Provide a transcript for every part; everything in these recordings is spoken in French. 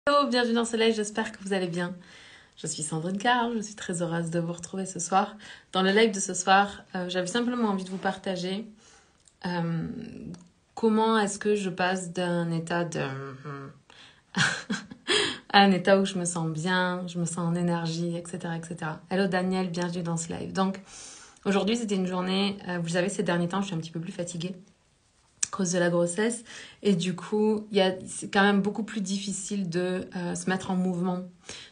Hello, bienvenue dans ce live, j'espère que vous allez bien. Je suis Sandrine Carl, je suis très heureuse de vous retrouver ce soir. Dans le live de ce soir, j'avais simplement envie de vous partager comment est-ce que je passe d'un état de... à un état où je me sens bien, je me sens en énergie, etc., etc. Hello Daniel, bienvenue dans ce live. Donc, aujourd'hui, c'était une journée, vous savez, ces derniers temps, je suis un petit peu plus fatiguée à cause de la grossesse. Et du coup, c'est quand même beaucoup plus difficile de se mettre en mouvement,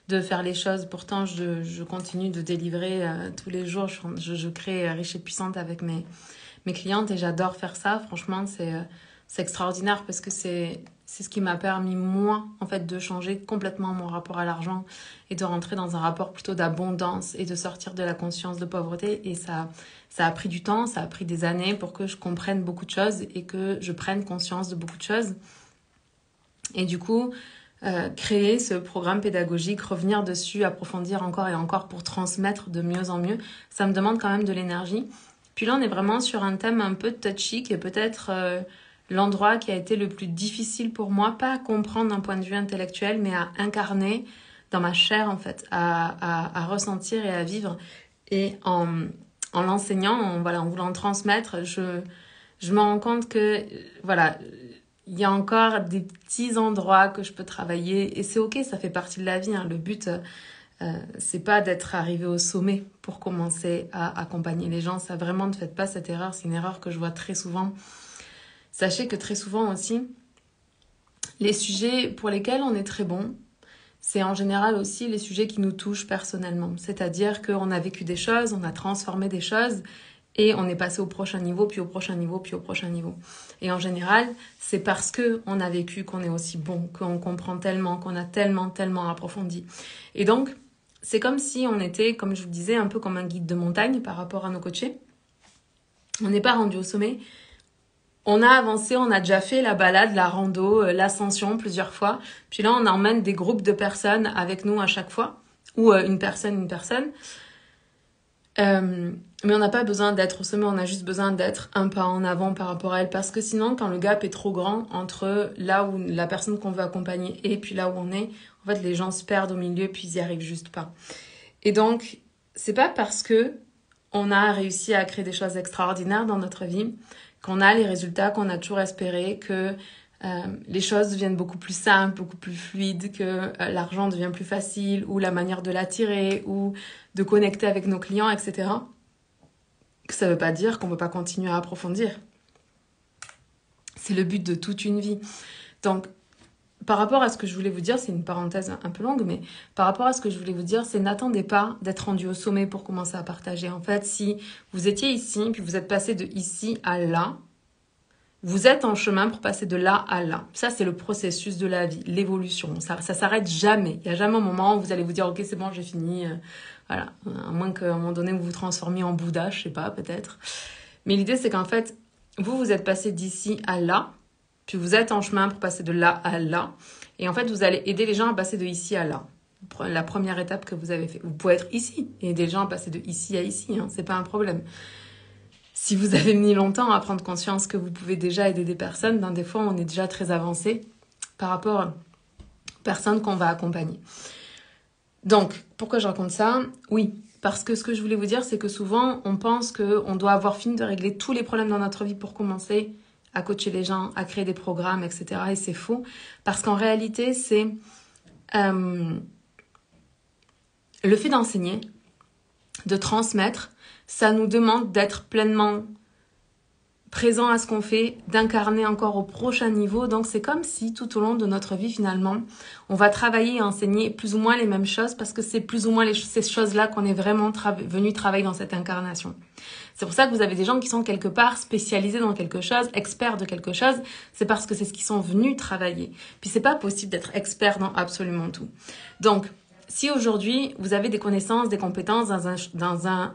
de faire les choses. Pourtant, je continue de délivrer tous les jours. Je crée riche et puissante avec mes clientes et j'adore faire ça. Franchement, c'est extraordinaire parce que c'est ce qui m'a permis, moi, en fait, de changer complètement mon rapport à l'argent et de rentrer dans un rapport plutôt d'abondance et de sortir de la conscience de pauvreté. Et ça a pris du temps, ça a pris des années pour que je comprenne beaucoup de choses et que je prenne conscience de beaucoup de choses. Et du coup, créer ce programme pédagogique, revenir dessus, approfondir encore et encore pour transmettre de mieux en mieux, ça me demande quand même de l'énergie. Puis là, on est vraiment sur un thème un peu touchy qui est peut-être l'endroit qui a été le plus difficile pour moi, pas à comprendre d'un point de vue intellectuel, mais à incarner dans ma chair, en fait, à ressentir et à vivre. Et en l'enseignant, en voulant transmettre, je me rends compte que, voilà, il y a encore des petits endroits que je peux travailler. Et c'est ok, ça fait partie de la vie. Hein. Le but, c'est pas d'être arrivé au sommet pour commencer à accompagner les gens. Ça, vraiment, ne faites pas cette erreur. C'est une erreur que je vois très souvent. Sachez que très souvent aussi, les sujets pour lesquels on est très bon, c'est en général aussi les sujets qui nous touchent personnellement. C'est-à-dire qu'on a vécu des choses, on a transformé des choses et on est passé au prochain niveau, puis au prochain niveau, puis au prochain niveau. Et en général, c'est parce qu'on a vécu qu'on est aussi bon, qu'on comprend tellement, qu'on a tellement approfondi. Et donc, c'est comme si on était, comme je vous disais, un peu comme un guide de montagne par rapport à nos coachés. On n'est pas rendu au sommet. On a avancé, on a déjà fait la balade, la rando, l'ascension plusieurs fois. Puis là, on emmène des groupes de personnes avec nous à chaque fois. Ou une personne. Mais on n'a pas besoin d'être au sommet, on a juste besoin d'être un pas en avant par rapport à elle. Parce que sinon, quand le gap est trop grand entre là où la personne qu'on veut accompagner et puis là où on est, en fait, les gens se perdent au milieu puis ils n'y arrivent juste pas. Et donc, c'est pas parce que on a réussi à créer des choses extraordinaires dans notre vie qu'on a les résultats qu'on a toujours espérés, que les choses deviennent beaucoup plus simples, beaucoup plus fluides, que l'argent devient plus facile, ou la manière de l'attirer, ou de connecter avec nos clients, etc. Que ça ne veut pas dire qu'on ne peut pas continuer à approfondir. C'est le but de toute une vie. Donc, par rapport à ce que je voulais vous dire, c'est une parenthèse un peu longue, mais par rapport à ce que je voulais vous dire, c'est n'attendez pas d'être rendu au sommet pour commencer à partager. En fait, si vous étiez ici, puis vous êtes passé de ici à là, vous êtes en chemin pour passer de là à là. Ça, c'est le processus de la vie, l'évolution. Ça s'arrête jamais. Il n'y a jamais un moment où vous allez vous dire « Ok, c'est bon, j'ai fini. » Voilà. À moins qu'à un moment donné, vous vous transformiez en Bouddha, je sais pas, peut-être. Mais l'idée, c'est qu'en fait, vous êtes passé d'ici à là, puis vous êtes en chemin pour passer de là à là. Et en fait, vous allez aider les gens à passer de ici à là. La première étape que vous avez fait. Vous pouvez être ici et aider les gens à passer de ici à ici. Hein, c'est pas un problème. Si vous avez mis longtemps à prendre conscience que vous pouvez déjà aider des personnes, ben des fois, on est déjà très avancé par rapport aux personnes qu'on va accompagner. Donc, pourquoi je raconte ça? Oui, parce que ce que je voulais vous dire, c'est que souvent, on pense qu'on doit avoir fini de régler tous les problèmes dans notre vie pour commencer à coacher les gens, à créer des programmes, etc. Et c'est faux. Parce qu'en réalité, c'est le fait d'enseigner, de transmettre, ça nous demande d'être pleinement présent à ce qu'on fait, d'incarner encore au prochain niveau. Donc c'est comme si tout au long de notre vie finalement, on va travailler et enseigner plus ou moins les mêmes choses parce que c'est plus ou moins ces choses-là qu'on est vraiment venu travailler dans cette incarnation. C'est pour ça que vous avez des gens qui sont quelque part spécialisés dans quelque chose, experts de quelque chose, c'est parce que c'est ce qu'ils sont venus travailler. Puis c'est pas possible d'être expert dans absolument tout. Donc, si aujourd'hui, vous avez des connaissances, des compétences dans un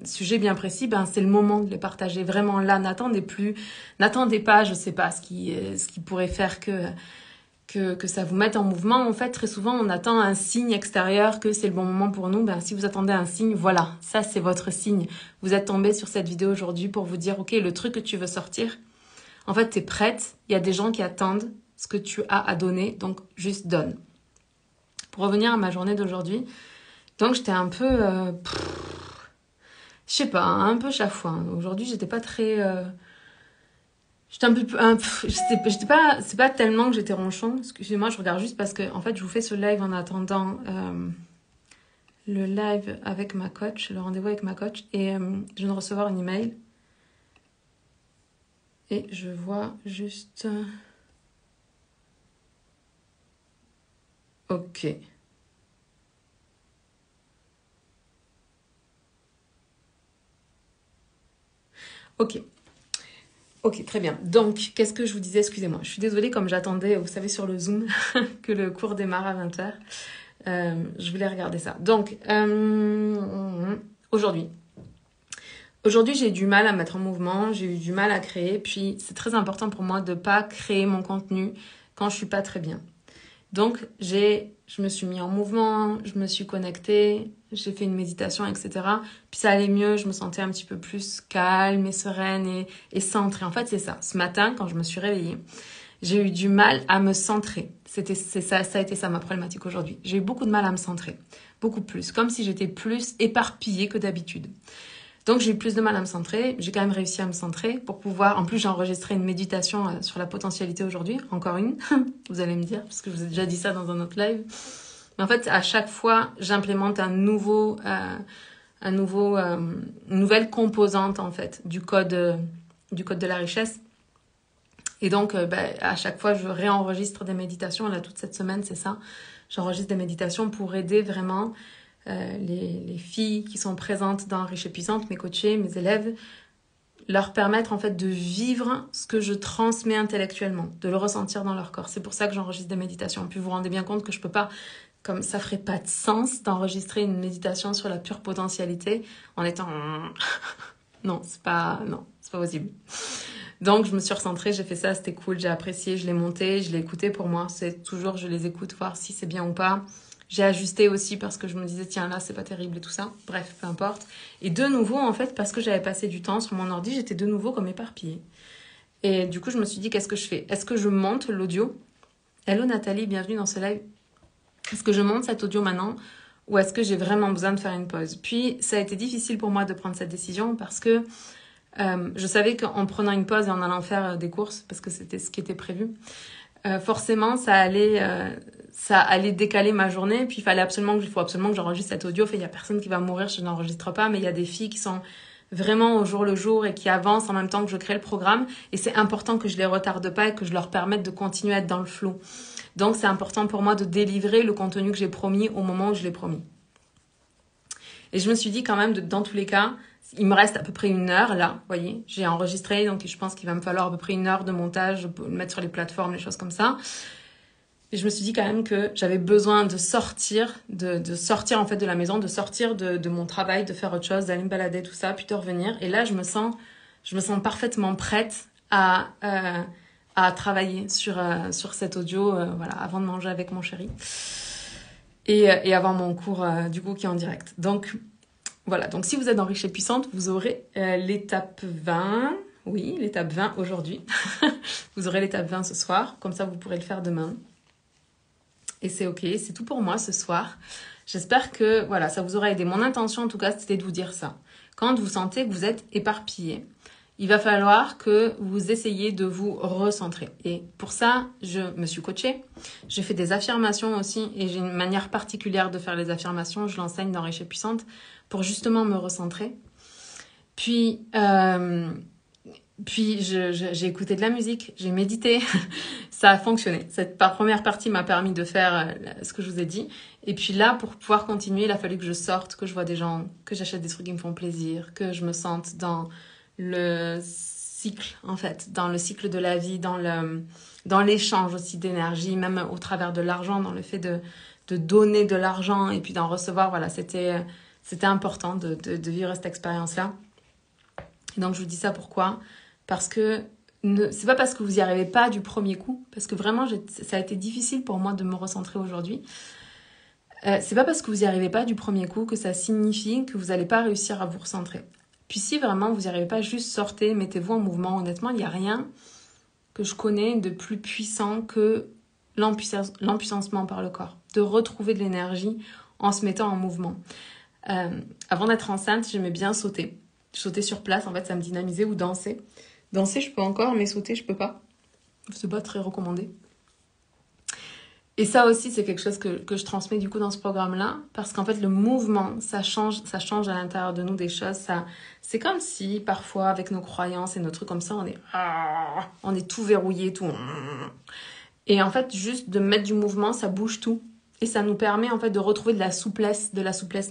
sujet bien précis, ben c'est le moment de les partager vraiment là. N'attendez pas, je sais pas, ce qui pourrait faire que ça vous mette en mouvement. En fait, très souvent, on attend un signe extérieur que c'est le bon moment pour nous. Ben, si vous attendez un signe, voilà, ça c'est votre signe. Vous êtes tombé sur cette vidéo aujourd'hui pour vous dire, ok, le truc que tu veux sortir, en fait, t'es prête. Il y a des gens qui attendent ce que tu as à donner, donc juste donne. pour revenir à ma journée d'aujourd'hui, donc j'étais un peu, je sais pas, un peu chafouin. Aujourd'hui, j'étais pas très, j'étais j'étais pas, c'est pas tellement que j'étais ronchon. Excusez-moi, je regarde juste parce que, en fait, je vous fais ce live en attendant le live avec ma coach, le rendez-vous avec ma coach, et je viens de recevoir un email. Et je vois juste... Ok. Ok. Ok, très bien. Donc, qu'est-ce que je vous disais? Excusez-moi. Je suis désolée, comme j'attendais, vous savez, sur le Zoom, que le cours démarre à 20h. Je voulais regarder ça. Donc, aujourd'hui, j'ai eu du mal à mettre en mouvement, j'ai eu du mal à créer. Puis, c'est très important pour moi de ne pas créer mon contenu quand je suis pas très bien. Donc, je me suis mis en mouvement, je me suis connectée, j'ai fait une méditation, etc. Puis ça allait mieux, je me sentais un petit peu plus calme et sereine et centrée. En fait, c'est ça. Ce matin, quand je me suis réveillée, j'ai eu du mal à me centrer. Ça a été ça ma problématique aujourd'hui. J'ai eu beaucoup de mal à me centrer. Beaucoup plus. Comme si j'étais plus éparpillée que d'habitude. Donc j'ai eu plus de mal à me centrer, j'ai quand même réussi à me centrer pour pouvoir... En plus j'ai enregistré une méditation sur la potentialité aujourd'hui, encore une, vous allez me dire, parce que je vous ai déjà dit ça dans un autre live. Mais en fait à chaque fois j'implémente une nouvelle composante en fait du code de la richesse. Et donc à chaque fois je réenregistre des méditations, là toute cette semaine c'est ça, j'enregistre des méditations pour aider vraiment... les filles qui sont présentes dans Riche et Puissante, mes coachées, mes élèves, leur permettre en fait de vivre ce que je transmets intellectuellement, de le ressentir dans leur corps. C'est pour ça que j'enregistre des méditations. Puis vous vous rendez bien compte que je peux pas, comme ça ferait pas de sens d'enregistrer une méditation sur la pure potentialité en étant... non, c'est pas possible. Donc je me suis recentrée, j'ai fait ça, c'était cool, j'ai apprécié, je l'ai monté, je l'ai écouté pour moi. C'est toujours, je les écoute, voir si c'est bien ou pas. J'ai ajusté aussi parce que je me disais, tiens, là, c'est pas terrible et tout ça. Bref, peu importe. Et de nouveau, en fait, parce que j'avais passé du temps sur mon ordi, j'étais de nouveau comme éparpillée. Et du coup, je me suis dit, qu'est-ce que je fais? Est-ce que je monte l'audio? Hello Nathalie, bienvenue dans ce live. Est-ce que je monte cet audio maintenant? Ou est-ce que j'ai vraiment besoin de faire une pause? Puis, ça a été difficile pour moi de prendre cette décision parce que je savais qu'en prenant une pause et en allant faire des courses, parce que c'était ce qui était prévu, forcément, ça allait décaler ma journée. Puis il faut absolument que j'enregistre cet audio. Il y a personne qui va mourir, je n'enregistre pas, mais il y a des filles qui sont vraiment au jour le jour et qui avancent en même temps que je crée le programme. Et c'est important que je les retarde pas et que je leur permette de continuer à être dans le flow. Donc c'est important pour moi de délivrer le contenu que j'ai promis au moment où je l'ai promis. Et je me suis dit quand même, dans tous les cas, il me reste à peu près 1 heure là, vous voyez. J'ai enregistré, donc je pense qu'il va me falloir à peu près 1 heure de montage, le mettre sur les plateformes, les choses comme ça. Et je me suis dit quand même que j'avais besoin de sortir, de sortir en fait de la maison, de sortir de mon travail, de faire autre chose, d'aller me balader, tout ça, puis de revenir. Et là, je me sens parfaitement prête à travailler sur cet audio, voilà, avant de manger avec mon chéri. Et avant mon cours, du coup, qui est en direct. Donc, voilà. Donc, si vous êtes dans Riche et Puissante, vous aurez l'étape 20. Oui, l'étape 20 aujourd'hui. Vous aurez l'étape 20 ce soir. Comme ça, vous pourrez le faire demain. Et c'est ok. C'est tout pour moi ce soir. J'espère que, voilà, ça vous aura aidé. Mon intention, en tout cas, c'était de vous dire ça. Quand vous sentez que vous êtes éparpillé, il va falloir que vous essayiez de vous recentrer. Et pour ça, je me suis coachée. J'ai fait des affirmations aussi et j'ai une manière particulière de faire les affirmations. Je l'enseigne dans Riche et Puissante pour justement me recentrer. Puis j'ai écouté de la musique, j'ai médité. Ça a fonctionné. Cette première partie m'a permis de faire ce que je vous ai dit. Et puis là, pour pouvoir continuer, il a fallu que je sorte, que je vois des gens, que j'achète des trucs qui me font plaisir, que je me sente dans le cycle, en fait, dans le cycle de la vie, dans l'échange aussi d'énergie, même au travers de l'argent, dans le fait de donner de l'argent et puis d'en recevoir. Voilà, c'était important de vivre cette expérience-là. Et donc, je vous dis ça pourquoi? Parce que c'est pas parce que vous y arrivez pas du premier coup, parce que vraiment, ça a été difficile pour moi de me recentrer aujourd'hui. C'est pas parce que vous y arrivez pas du premier coup que ça signifie que vous allez pas réussir à vous recentrer. Puis si vraiment vous n'y arrivez pas, juste sortez, mettez-vous en mouvement. Honnêtement, il n'y a rien que je connais de plus puissant que l'empuissancement par le corps. de retrouver de l'énergie en se mettant en mouvement. Avant d'être enceinte, j'aimais bien sauter. Sauter sur place, en fait, ça me dynamisait, ou danser. Danser, je peux encore, mais sauter, je peux pas. C'est pas très recommandé. Et ça aussi, c'est quelque chose que je transmets du coup dans ce programme-là, parce qu'en fait, le mouvement, ça change à l'intérieur de nous des choses. C'est comme si, parfois, avec nos croyances et nos trucs comme ça, on est tout verrouillé, tout. Et en fait, juste de mettre du mouvement, ça bouge tout. Et ça nous permet en fait de retrouver de la souplesse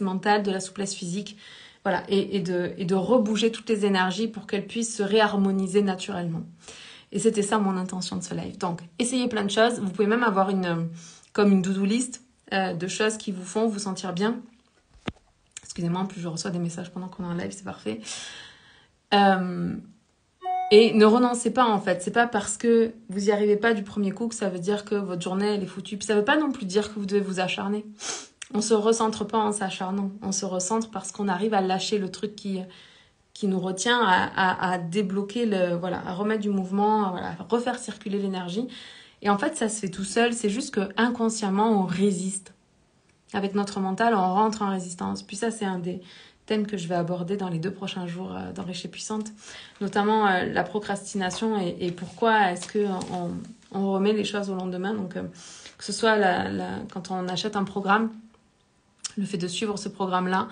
mentale, de la souplesse physique, voilà, et de rebouger toutes les énergies pour qu'elles puissent se réharmoniser naturellement. Et c'était ça mon intention de ce live. Donc, essayez plein de choses. Vous pouvez même avoir comme une to-do list de choses qui vous font vous sentir bien. Excusez-moi, en plus je reçois des messages pendant qu'on est en live, c'est parfait. Et ne renoncez pas en fait. C'est pas parce que vous n'y arrivez pas du premier coup que ça veut dire que votre journée elle est foutue. Puis ça veut pas non plus dire que vous devez vous acharner. On se recentre pas en s'acharnant. On se recentre parce qu'on arrive à lâcher le truc qui nous retient, à débloquer à remettre du mouvement, à refaire circuler l'énergie. Et en fait, ça se fait tout seul. C'est juste que inconsciemment, on résiste. Avec notre mental, on rentre en résistance. Puis ça, c'est un des thèmes que je vais aborder dans les 2 prochains jours dans Riche et Puissante. Notamment la procrastination et pourquoi est-ce qu'on remet les choses au lendemain. Donc, que ce soit quand on achète un programme, le fait de suivre ce programme-là,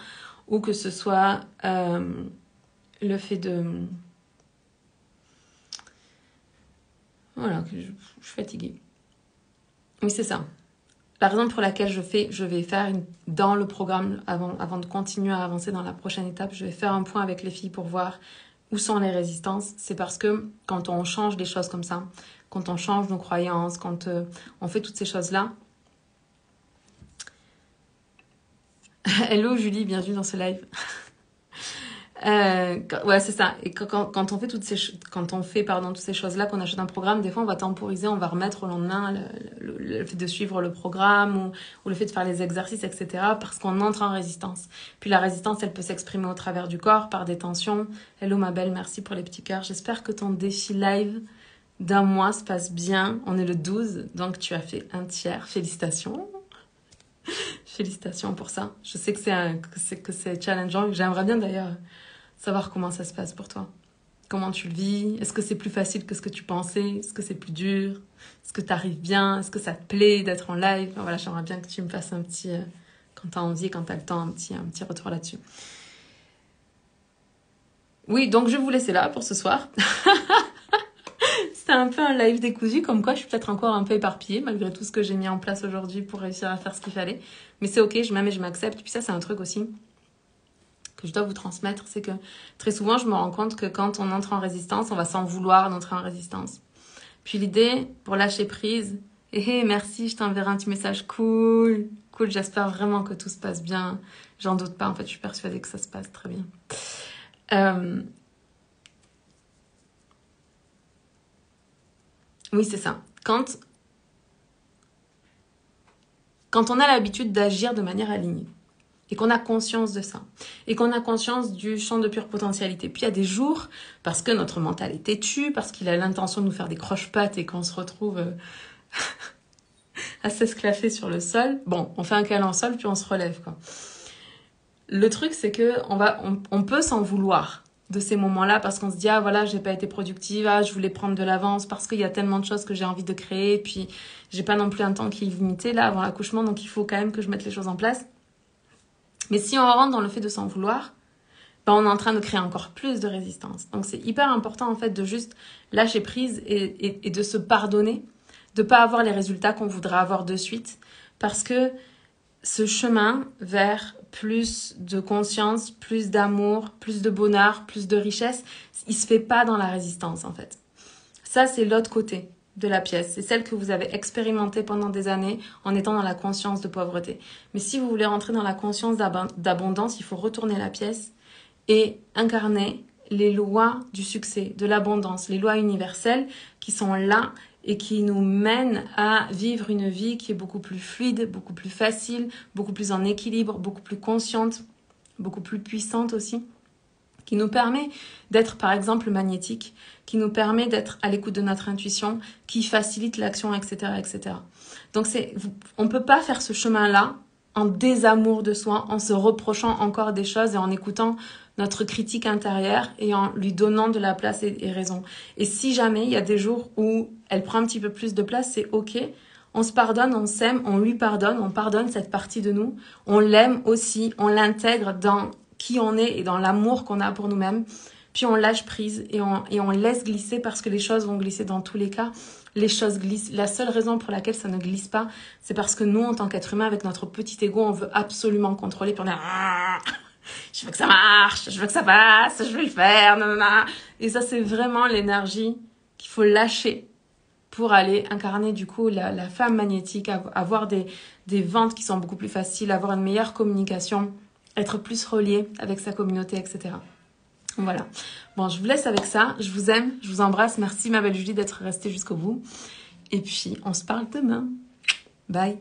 ou que ce soit le fait de... Voilà, que je suis fatiguée. Oui, c'est ça. La raison pour laquelle je vais faire dans le programme, avant de continuer à avancer dans la prochaine étape, je vais faire un point avec les filles pour voir où sont les résistances. C'est parce que quand on change des choses comme ça, quand on change nos croyances, quand on fait toutes ces choses-là... Hello Julie, bienvenue dans ce live. Ouais, c'est ça. Et quand on fait toutes ces choses-là, qu'on achète un programme, des fois on va temporiser, on va remettre au lendemain le fait de suivre le programme ou le fait de faire les exercices, etc. parce qu'on entre en résistance. Puis la résistance, elle peut s'exprimer au travers du corps, par des tensions. Hello ma belle, merci pour les petits cœurs. J'espère que ton défi live d'un mois se passe bien. On est le 12, donc tu as fait un tiers. Félicitations. Félicitations pour ça. Je sais que c'est challengeant. J'aimerais bien d'ailleurs savoir comment ça se passe pour toi. Comment tu le vis? Est-ce que c'est plus facile que ce que tu pensais? Est-ce que c'est plus dur? Est-ce que tu arrives bien? Est-ce que ça te plaît d'être en live? Enfin, voilà, j'aimerais bien que tu me fasses un petit, quand tu as envie, quand tu as le temps, un petit retour là-dessus. Oui, donc je vais vous laisser là pour ce soir. C'était un peu un live décousu, comme quoi je suis peut-être encore un peu éparpillée, malgré tout ce que j'ai mis en place aujourd'hui pour réussir à faire ce qu'il fallait. Mais c'est ok, je m'aime et je m'accepte. Puis ça, c'est un truc aussi que je dois vous transmettre, c'est que très souvent, je me rends compte que quand on entre en résistance, on va s'en vouloir d'entrer en résistance. Puis l'idée, pour lâcher prise, merci, je t'enverrai un petit message, cool, j'espère vraiment que tout se passe bien. J'en doute pas, en fait, je suis persuadée que ça se passe très bien. Oui, c'est ça. Quand on a l'habitude d'agir de manière alignée, et qu'on a conscience de ça, et qu'on a conscience du champ de pure potentialité. Puis il y a des jours, parce que notre mental est têtu, parce qu'il a l'intention de nous faire des croche-pattes et qu'on se retrouve à s'esclaffer sur le sol, bon, on fait un câlin au sol, puis on se relève, quoi. Le truc, c'est que on peut s'en vouloir de ces moments-là, parce qu'on se dit, ah voilà, j'ai pas été productive, ah je voulais prendre de l'avance, parce qu'il y a tellement de choses que j'ai envie de créer, puis j'ai pas non plus un temps qui est limité, là, avant l'accouchement, donc il faut quand même que je mette les choses en place. Mais si on rentre dans le fait de s'en vouloir, on est en train de créer encore plus de résistance. Donc c'est hyper important en fait de juste lâcher prise et de se pardonner, de pas avoir les résultats qu'on voudrait avoir de suite, parce que ce chemin vers plus de conscience, plus d'amour, plus de bonheur, plus de richesse, il se fait pas dans la résistance en fait. Ça c'est l'autre côté de la pièce. C'est celle que vous avez expérimentée pendant des années en étant dans la conscience de pauvreté. Mais si vous voulez rentrer dans la conscience d'abondance, il faut retourner la pièce et incarner les lois du succès, de l'abondance, les lois universelles qui sont là et qui nous mènent à vivre une vie qui est beaucoup plus fluide, beaucoup plus facile, beaucoup plus en équilibre, beaucoup plus consciente, beaucoup plus puissante aussi, qui nous permet d'être par exemple magnétique, qui nous permet d'être à l'écoute de notre intuition, qui facilite l'action, etc., etc. Donc on peut pas faire ce chemin-là en désamour de soi, en se reprochant encore des choses et en écoutant notre critique intérieure et en lui donnant de la place et raison. Et si jamais il y a des jours où elle prend un petit peu plus de place, c'est ok. On se pardonne, on s'aime, on lui pardonne, on pardonne cette partie de nous. On l'aime aussi, on l'intègre dans qui on est et dans l'amour qu'on a pour nous-mêmes. Puis on lâche prise et on laisse glisser parce que les choses vont glisser dans tous les cas. Les choses glissent. La seule raison pour laquelle ça ne glisse pas, c'est parce que nous, en tant qu'être humain, avec notre petit ego, on veut absolument contrôler. Puis on est je veux que ça marche, je veux que ça passe, je veux le faire, nanana. Et ça, c'est vraiment l'énergie qu'il faut lâcher pour aller incarner du coup la femme magnétique, avoir des ventes qui sont beaucoup plus faciles, avoir une meilleure communication, être plus relié avec sa communauté, etc. Voilà. Bon, je vous laisse avec ça. Je vous aime, je vous embrasse. Merci ma belle Julie d'être restée jusqu'au bout. Et puis, on se parle demain. Bye.